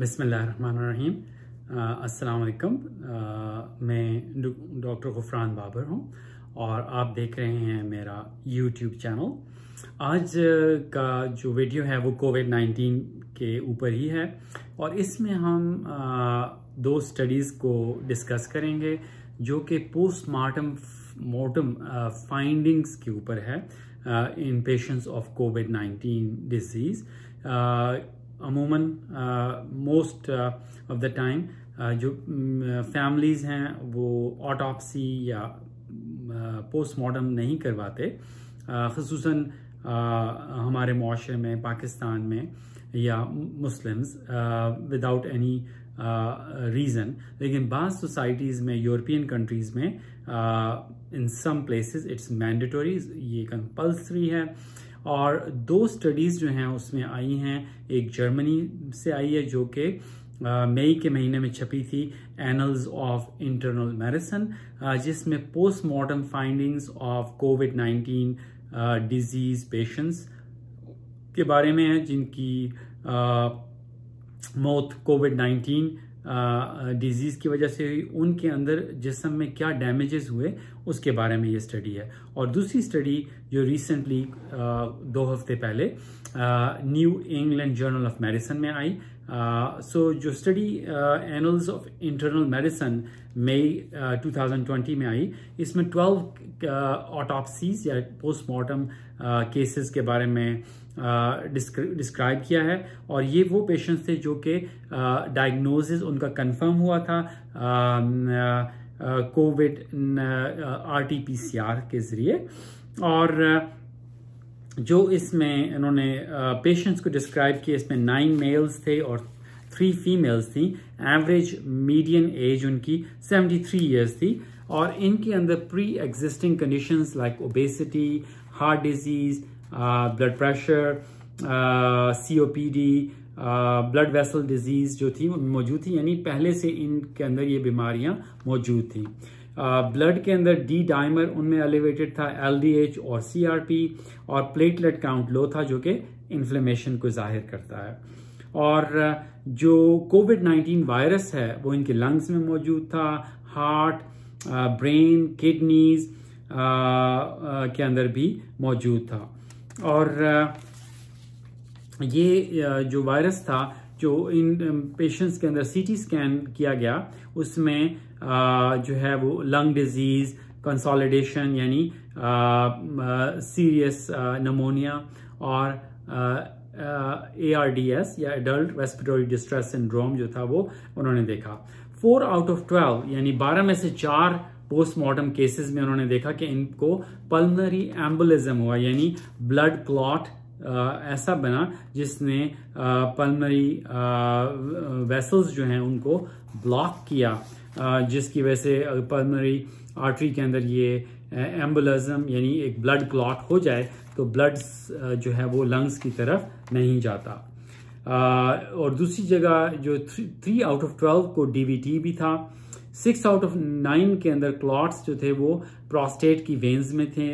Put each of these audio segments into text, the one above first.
बिस्मिल्लाहिर्रहमानिर्रहीम। अस्सलाम वालेकुम। मैं डॉक्टर गुफरान बाबर हूँ और आप देख रहे हैं मेरा यूट्यूब चैनल। आज का जो वीडियो है वो कोविड-19 के ऊपर ही है और इसमें हम दो स्टडीज़ को डिस्कस करेंगे जो कि पोस्टमार्टम फाइंडिंग्स के ऊपर है इन पेशेंट्स ऑफ कोविड-19 डिजीज़। अमूमन मोस्ट ऑफ द टाइम जो फैमिलीज़ हैं वो ऑटोप्सी या पोस्टमार्टम नहीं करवाते, ख़ुसूसन हमारे मुआशरे में, पाकिस्तान में या मुस्लिम्स विदाउट एनी रीज़न। लेकिन बाज़ सोसाइटीज़ में, यूरोपियन कंट्रीज़ में, इन सम प्लेसेस इट्स मैंडेटरी, ये कंपल्सरी है। और दो स्टडीज़ जो हैं उसमें आई हैं, एक जर्मनी से आई है जो कि मई के महीने में छपी थी, एनल्स ऑफ इंटरनल मेडिसिन, जिसमें postmortem findings of covid disease patients के बारे में है जिनकी मौत कोविड-19 डिजीज़ की वजह से हुई, उनके अंदर जिस्म में क्या डैमेजेस हुए उसके बारे में ये स्टडी है। और दूसरी स्टडी जो रिसेंटली 2 हफ्ते पहले New England Journal of Medicine में आई। जो study Annals of Internal Medicine मई 2020 में आई, इसमें 12 ऑटोप्सीज या पोस्टमार्टम केसेस के बारे में डिस्क्राइब किया है। और ये वो पेशेंट्स थे जो कि डायग्नोसिस उनका कंफर्म हुआ था कोविड RT-PCR के ज़रिए। और जो इसमें इन्होंने पेशेंट्स को डिस्क्राइब किया, इसमें 9 मेल्स थे और 3 फीमेल्स थी। एवरेज मीडियन एज उनकी 73 ईयर्स थी और इनके अंदर pre existing conditions like obesity, heart disease, blood pressure, COPD, blood vessel disease जो थी वो मौजूद थी, यानी पहले से इनके अंदर ये बीमारियां मौजूद थी। ब्लड के अंदर D डाइमर उनमें एलिवेटेड था, LDH और CRP, और प्लेटलेट काउंट लो था जो कि इन्फ्लेमेशन को जाहिर करता है। और जो कोविड-19 वायरस है वो इनके लंग्स में मौजूद था, हार्ट, ब्रेन, किडनीज के अंदर भी मौजूद था। और ये जो वायरस था जो इन पेशेंट्स के अंदर CT स्कैन किया गया, उसमें जो है वो लंग डिजीज, कंसोलिडेशन यानी सीरियस निमोनिया, और ARDS या एडल्ट रेस्पिरेटरी डिस्ट्रेस सिंड्रोम जो था वो उन्होंने देखा। 4 आउट ऑफ 12 यानी 12 में से 4 पोस्टमार्टम केसेस में उन्होंने देखा कि इनको पल्मोनरी एम्बोलिज्म हुआ, यानी ब्लड क्लॉट ऐसा बना जिसने पल्मोनरी वेसल्स जो हैं उनको ब्लॉक किया, जिसकी वजह से पल्मोनरी आर्टरी के अंदर ये एम्बोलिज्म यानी एक ब्लड क्लॉट हो जाए तो ब्लड जो है वो लंग्स की तरफ नहीं जाता। और दूसरी जगह जो 3 आउट ऑफ 12 को DVT भी था। 6 आउट ऑफ 9 के अंदर क्लॉट्स जो थे वो प्रोस्टेट की वेन्स में थे।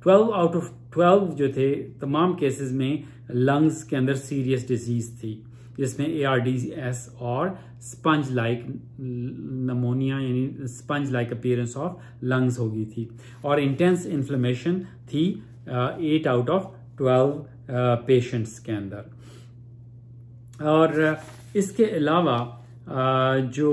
12 आउट ऑफ 12 जो थे तमाम केसेस में लंग्स के अंदर सीरियस डिजीज थी, जिसमें ARDS और स्पंज लाइक नमोनिया यानी sponge like appearance of lungs हो गई थी। और इंटेंस इन्फ्लेमेशन थी 8 आउट ऑफ 12 पेशेंट्स के अंदर। और इसके अलावा जो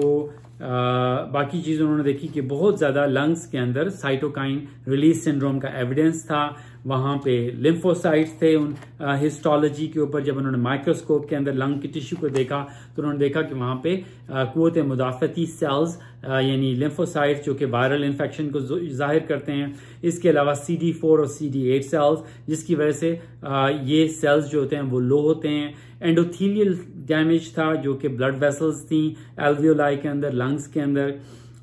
बाकी चीज़ उन्होंने देखी कि बहुत ज़्यादा लंग्स के अंदर साइटोकाइन रिलीज सिंड्रोम का एविडेंस था। वहाँ पे लिम्फोसाइट्स थे। उन हिस्टोलॉजी के ऊपर जब उन्होंने माइक्रोस्कोप के अंदर लंग की टिश्यू को देखा तो उन्होंने देखा कि वहाँ पे कुव्वत मुदाफ़ती सेल्स यानी लिम्फोसाइट्स जो कि वायरल इन्फेक्शन को जाहिर करते हैं। इसके अलावा CD4 और CD8 सेल्स, जिसकी वजह से ये सेल्स जो होते हैं वो लो होते हैं। एंडोथीलियल डैमेज था जो कि ब्लड वेसल्स थी एल्वियोलाई के अंदर, लंग्स के अंदर।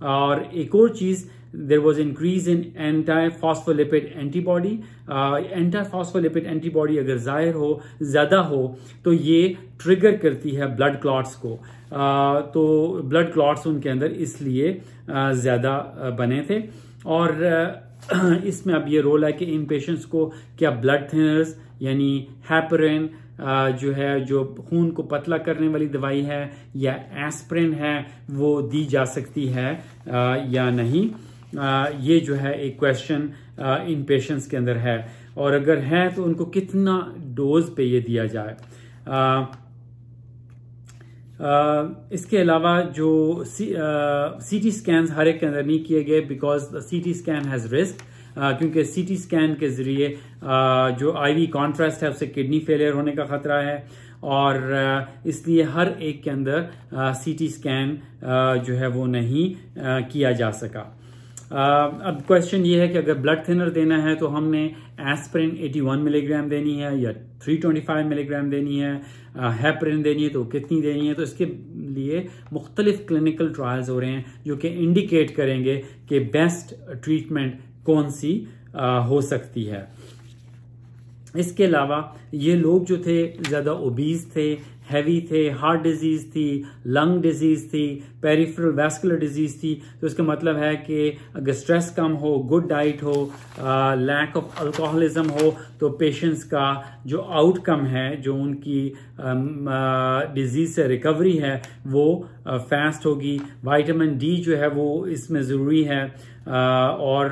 और एक और चीज़, there was increase in anti phospholipid antibody. Anti phospholipid antibody अगर जाहिर हो, ज़्यादा हो, तो ये ट्रिगर करती है ब्लड क्लॉट्स को। तो ब्लड क्लॉट्स उनके अंदर इसलिए ज़्यादा बने थे। और इसमें अब ये रोल है कि इन पेशेंट्स को क्या ब्लड थिनर्स यानी हेपरिन, जो है जो खून को पतला करने वाली दवाई है या एस्प्रिन है वो दी जा सकती है या नहीं। ये जो है एक क्वेश्चन इन पेशेंट्स के अंदर है, और अगर है तो उनको कितना डोज पे ये दिया जाए। इसके अलावा जो सीटी स्कैन हर एक के अंदर नहीं किए गए because CT scan has risk, क्योंकि सीटी स्कैन के जरिए जो आईवी कॉन्ट्रास्ट है उससे किडनी फेलियर होने का खतरा है, और इसलिए हर एक के अंदर सीटी स्कैन जो है वो नहीं किया जा सका। अब क्वेश्चन ये है कि अगर ब्लड थिनर देना है तो हमने एस्प्रिन 81 मिलीग्राम देनी है या 325 मिलीग्राम देनी है, हेपरिन देनी है तो कितनी देनी है। तो इसके लिए मुख्तलिफ क्लिनिकल ट्रायल्स हो रहे हैं जो कि इंडिकेट करेंगे कि बेस्ट ट्रीटमेंट कौन सी हो सकती है। इसके अलावा ये लोग जो थे ज़्यादा ओबीज थे, हैवी थे, हार्ट डिजीज थी, लंग डिजीज थी, पेरिफेरल वैस्कुलर डिजीज थी। तो इसका मतलब है कि अगर स्ट्रेस कम हो, गुड डाइट हो, लैक ऑफ अल्कोहलिज्म हो, तो पेशेंट्स का जो आउटकम है, जो उनकी डिजीज से रिकवरी है वो फास्ट होगी। विटामिन डी जो है वो इसमें ज़रूरी है, और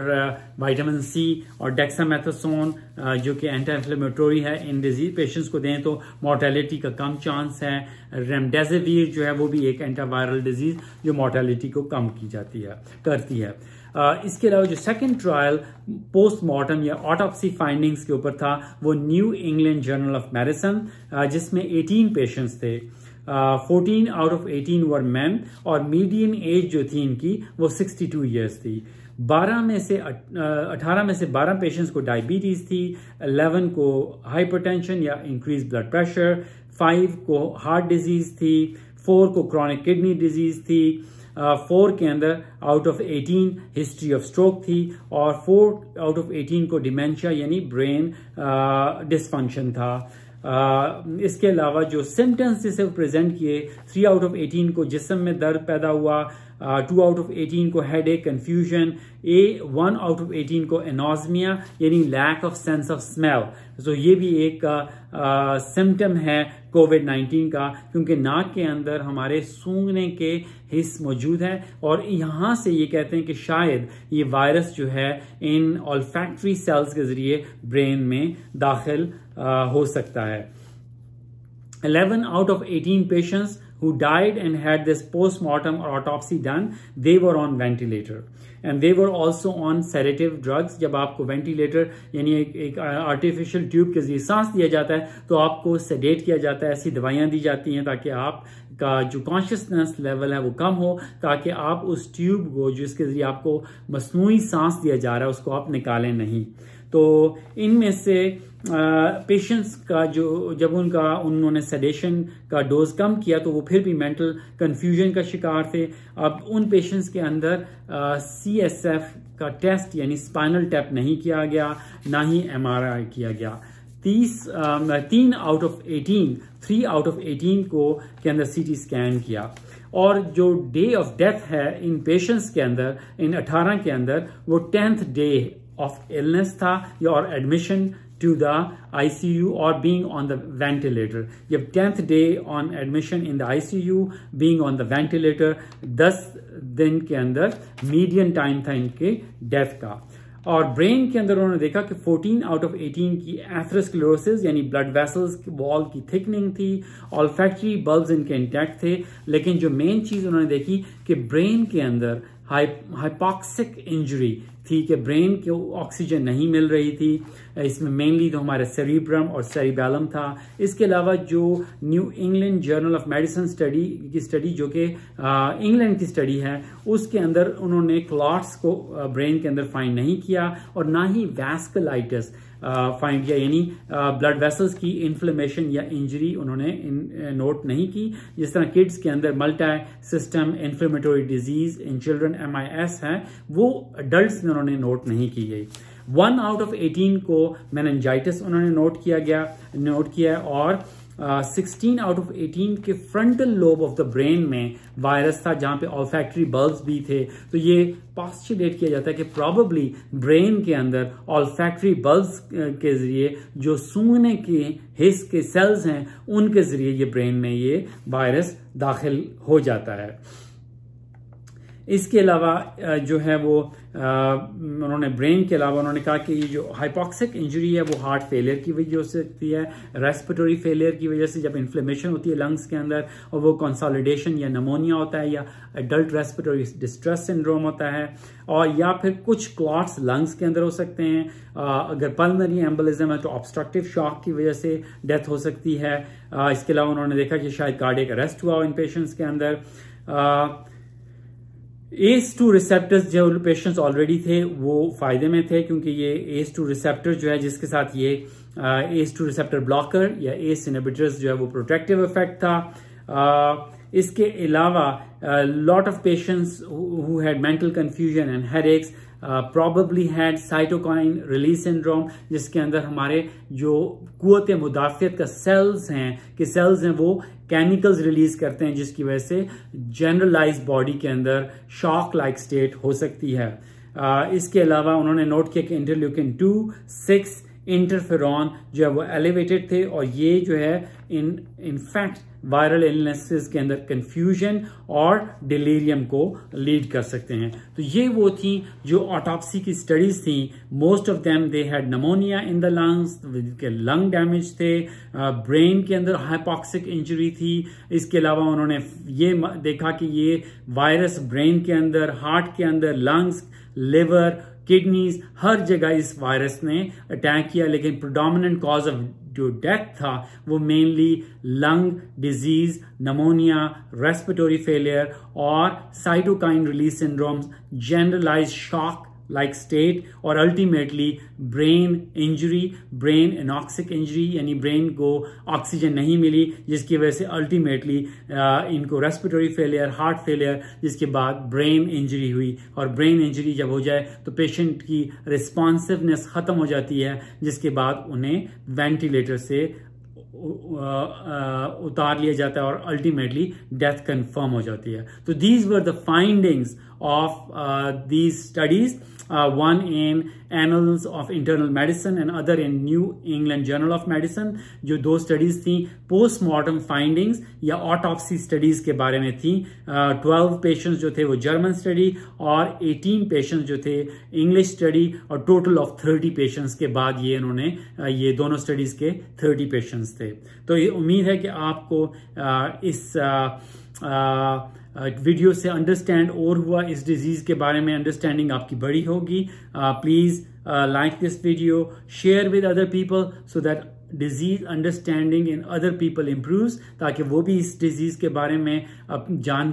विटामिन सी और डेक्सामेथासोन जो कि एंटी इन्फ्लेमेटरी है, इन डिजीज पेशेंट्स को दें तो मोर्टेलिटी का कम चांस है। रेमडेसिविर जो है वो भी एक एंटीवायरल डिजीज जो मोर्टेलिटी को कम की जाती है करती है। इसके अलावा जो सेकंड ट्रायल पोस्टमार्टम या ऑटोप्सी फाइंडिंग्स के ऊपर था वो new England Journal of medicine, जिसमें 18 पेशेंट्स थे। 14 आउट ऑफ 18 वर मैन, और मीडियन एज जो थी इनकी वो 62 ईयर्स थी। 18 में से 12 पेशेंट्स को डायबिटीज थी, 11 को हाइपरटेंशन या इंक्रीज ब्लड प्रेशर, 5 को हार्ट डिजीज थी, 4 को क्रॉनिक किडनी डिजीज थी, 4 के अंदर out of 18 history of stroke थी, और 4 आउट ऑफ 18 को डिमेंशिया यानी ब्रेन डिसफंक्शन था। इसके अलावा जो सिम्टम्स जिसे प्रेजेंट किए, 3 आउट ऑफ 18 को जिस्म में दर्द पैदा हुआ, 2 आउट ऑफ 18 को हेडेक, कंफ्यूजन, 1 आउट ऑफ 18 को एनोस्मिया यानी lack of sense of smell. तो ये भी एक सिम्टम है कोविड-19 का, क्योंकि नाक के अंदर हमारे सूंघने के हिस्स मौजूद है, और यहाँ से ये कहते हैं कि शायद ये वायरस जो है इन ऑल्फैक्टरी सेल्स के जरिए ब्रेन में दाखिल हो सकता है। 11 out of 18 patients who died and had this post-mortem or autopsy done, they were on ventilator and they were also on sedative drugs। जब आपको वेंटिलेटर यानी एक आर्टिफिशियल ट्यूब के जरिए सांस दिया जाता है तो आपको सेडेट किया जाता है, ऐसी दवाइयां दी जाती हैं ताकि आपका जो कॉन्शियसनेस लेवल है वो कम हो, ताकि आप उस ट्यूब को जिसके जरिए आपको मसनूई सांस दिया जा रहा है उसको आप निकालें नहीं। तो इनमें से पेशेंट्स का जो जब उन्होंने सेडेशन का डोज कम किया तो वो फिर भी मेंटल कंफ्यूजन का शिकार थे। अब उन पेशेंट्स के अंदर CSF का टेस्ट यानी स्पाइनल टैप नहीं किया गया, ना ही MRI किया गया। 3 आउट ऑफ 18 को के अंदर CT स्कैन किया, और जो डे ऑफ डेथ है इन पेशेंट्स के अंदर, इन 18 के अंदर, वो 10th डे ऑफ इलनेस था और admission to the ICU or being on the ventilator। जब 10th day on admission in the ICU, being on the ventilator, 10 दिन के अंदर मीडियन टाइम था इनके डेथ का। और ब्रेन के अंदर उन्होंने देखा कि 14 आउट ऑफ 18 की एथेरोस्क्लेरोसिस यानी ब्लड वेसल्स वॉल की थिकनिंग थी, ऑल्फैक्टरी बल्ब्स इनके इंटैक्ट थे, लेकिन जो मेन चीज उन्होंने देखी कि ब्रेन के अंदर हाइपॉक्सिक इंजरी थी, कि ब्रेन को ऑक्सीजन नहीं मिल रही थी। इसमें मेनली तो हमारे सेरिब्रम और सेरिबेलम था। इसके अलावा जो new England Journal of medicine study जो कि इंग्लैंड की स्टडी है, उसके अंदर उन्होंने क्लॉट्स को ब्रेन के अंदर फाइंड नहीं किया, और ना ही वैस्कुलाइटिस फाइंड किया, यानी ब्लड वेसल्स की इन्फ्लेमेशन या इंजरी उन्होंने नोट नहीं की। जिस तरह किड्स के अंदर multi system inflammatory disease in children MIS है, वो अडल्ट्स में उन्होंने नोट नहीं की गई। 1 आउट ऑफ 18 को मेनिंजाइटिस उन्होंने नोट किया, और 16 आउट ऑफ 18 के frontal lobe of the brain में वायरस था, जहां पे ऑल्फैक्टरी बल्ब्स भी थे। तो ये पोस्टुलेट किया जाता है कि प्रॉबेबली ब्रेन के अंदर ऑल्फैक्टरी बल्ब्स के जरिए जो सूंघने के हिस्स के सेल्स हैं उनके जरिए ये ब्रेन में ये वायरस दाखिल हो जाता है। इसके अलावा जो है वो उन्होंने ब्रेन के अलावा उन्होंने कहा कि ये जो हाइपोक्सिक इंजरी है वो हार्ट फेलियर की वजह से होती है, रेस्पिरेटरी फेलियर की वजह से जब इन्फ्लेमेशन होती है लंग्स के अंदर और वो कंसोलिडेशन या नमोनिया होता है या एडल्ट रेस्पिरेटरी डिस्ट्रेस सिंड्रोम होता है, और या फिर कुछ क्लॉट्स लंग्स के अंदर हो सकते हैं। अगर पल्मोनरी एम्बोलिज्म है तो ऑब्स्ट्रक्टिव शॉक की वजह से डेथ हो सकती है। इसके अलावा उन्होंने देखा कि शायद कार्डियक अरेस्ट हुआ इन पेशेंट्स के अंदर। ACE2 रिसेप्टर्स जो पेशेंट्स ऑलरेडी थे वो फायदे में थे, क्योंकि ये ACE2 रिसेप्टर जो है जिसके साथ ये ACE2 रिसेप्टर ब्लॉकर या ACE इनहिबिटर्स जो है वो प्रोटेक्टिव इफेक्ट था। इसके अलावा lot of patients who had mental confusion and headaches probably had cytokine release syndrome, जिसके अंदर हमारे जो कुव्वत मुदाफियत का सेल्स हैं वो केमिकल्स रिलीज करते हैं, जिसकी वजह से जनरलाइज बॉडी के अंदर शॉक लाइक स्टेट हो सकती है। इसके अलावा उन्होंने नोट किया कि इंटरल्यूकिन 2, 6, इंटरफेरॉन जो है वो एलिवेटेड थे, और ये जो है इनफैक्ट वायरल इलनेसेस के अंदर कंफ्यूजन और डिलीरियम को लीड कर सकते हैं। तो ये वो थी जो ऑटोप्सी की स्टडीज थी। Most of them they had pneumonia in the lungs, के लंग डैमेज थे, ब्रेन के अंदर हाइपोक्सिक इंजरी थी। इसके अलावा उन्होंने ये देखा कि ये वायरस ब्रेन के अंदर, हार्ट के अंदर, लंग्स, लिवर, किडनीज हर जगह इस वायरस ने अटैक किया, लेकिन प्रोडोमिनेंट कॉज ऑफ जो डेथ था वो mainly lung disease, pneumonia, respiratory failure और cytokine release syndrome, generalize shock like state और ultimately brain injury, brain anoxic injury, यानी ब्रेन को ऑक्सीजन नहीं मिली, जिसकी वजह से अल्टीमेटली इनको रेस्पिरेटरी फेलियर, हार्ट फेलियर, जिसके बाद ब्रेन इंजरी हुई। और ब्रेन इंजरी जब हो जाए तो पेशेंट की रिस्पॉन्सिवनेस खत्म हो जाती है, जिसके बाद उन्हें वेंटिलेटर से उतार लिया जाता है और अल्टीमेटली डेथ कंफर्म हो जाती है। तो these were the findings of these studies, one in Annals of Internal Medicine and other in New England Journal of Medicine। जो दो स्टडीज थी पोस्टमार्टम फाइंडिंग्स या ऑटोप्सी स्टडीज के बारे में थी। 12 पेशेंट्स जो थे वो जर्मन स्टडी और 18 पेशेंट्स जो थे इंग्लिश स्टडी, और टोटल ऑफ 30 पेशेंट्स के बाद ये इन्होंने ये दोनों स्टडीज के 30 पेशेंट्स थे। तो ये उम्मीद है कि आपको इस वीडियो से अंडरस्टैंड और हुआ, इस डिजीज के बारे में अंडरस्टैंडिंग आपकी बड़ी होगी। Please like this video, share with other people so that disease understanding in other people improves, ताकि वो भी इस डिजीज के बारे में जान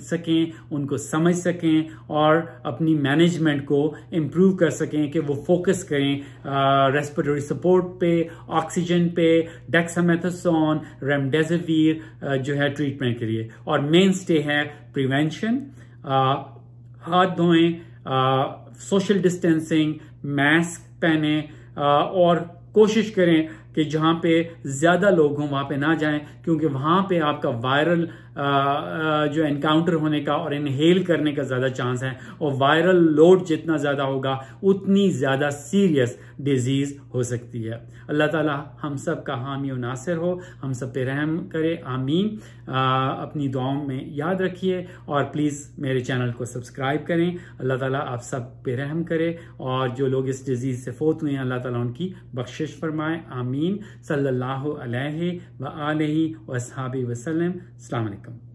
सकें, उनको समझ सकें और अपनी मैनेजमेंट को इम्प्रूव कर सकें, कि वो फोकस करें रेस्पिरेटरी सपोर्ट पे, ऑक्सीजन पे, डेक्सामेथासोन, रेमडेसिविर जो है ट्रीटमेंट के लिए। और मेन स्टे है प्रिवेंशन, हाथ धोएं, सोशल डिस्टेंसिंग, मास्क पहने, और कोशिश करें कि जहां पे ज्यादा लोग हों वहां पे ना जाएं, क्योंकि वहां पे आपका वायरल जो एनकाउंटर होने का और इनहेल करने का ज्यादा चांस है, और वायरल लोड जितना ज्यादा होगा उतनी ज्यादा सीरियस डिजीज हो सकती है। अल्लाह ताला हम सब का हामी और नासिर हो, हम सब पे रहम करे, आमीन। अपनी दुआओं में याद रखिए और प्लीज मेरे चैनल को सब्सक्राइब करें। अल्लाह ताला आप सब पे रहम करे, और जो लोग इस डिजीज से फोत हुए हैं अल्लाह ताला उनकी बख्शिश फरमाए, आमीन। सल्लल्लाहु अलैहि व आलिहि व अस्हाबी वसल्लम। अस्सलाम वालेकुम।